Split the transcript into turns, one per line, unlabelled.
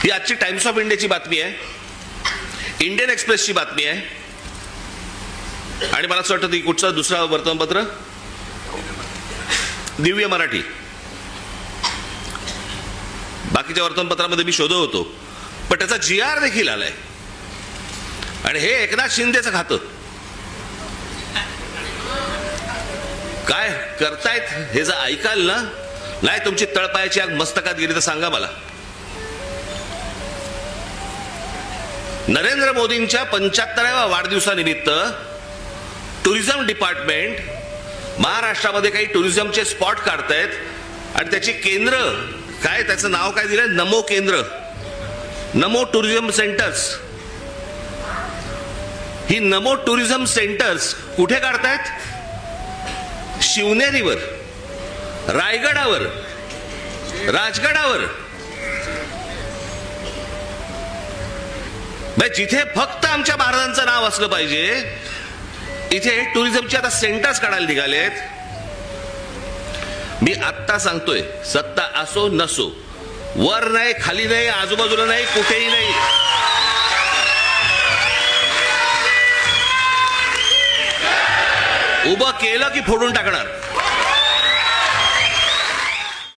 ही आजची times of इंडियाची बातमी आहे, इंडियन एक्सप्रेसची बातमी आहे, आणि मला असं वाटतं ती कुठचं दुसरा वर्तमानपत्र दिव्य मराठी. बाकीच्या वर्तमानपत्रामध्ये मी शोधत होतो, पण त्याचा GR देखील आलाय. आणि हे एकनाथ शिंदेचं खातं. काय करतायत हे जर ऐकाल ना, नाही तुमची तळपायाची आग मस्तकात गेली तर सांगा मला. नरेंद्र मोदींच्या 75व्या वाढदिवसानिमित्त टुरिझम डिपार्टमेंट महाराष्ट्रामध्ये काही टुरिझमचे स्पॉट काढतायत आणि त्याची केंद्र काय, त्याचं नाव काय दिलंय, नमो केंद्र, नमो टुरिझम सेंटर्स. ही नमो टुरिझम सेंटर्स कुठे काढतायत? शिवनेरीवर, रायगडावर, राजगडावर. जिथे फक्त आमच्या महाराजांचं नाव असलं पाहिजे, इथे टुरिझमचे आता सेंटर्स काढायला निघालेत. मी आत्ता सांगतोय, सत्ता असो नसो, वर नाही, खाली नाही, आजूबाजूला नाही, कुठेही नाही, उभं केलं की फोडून टाकणार.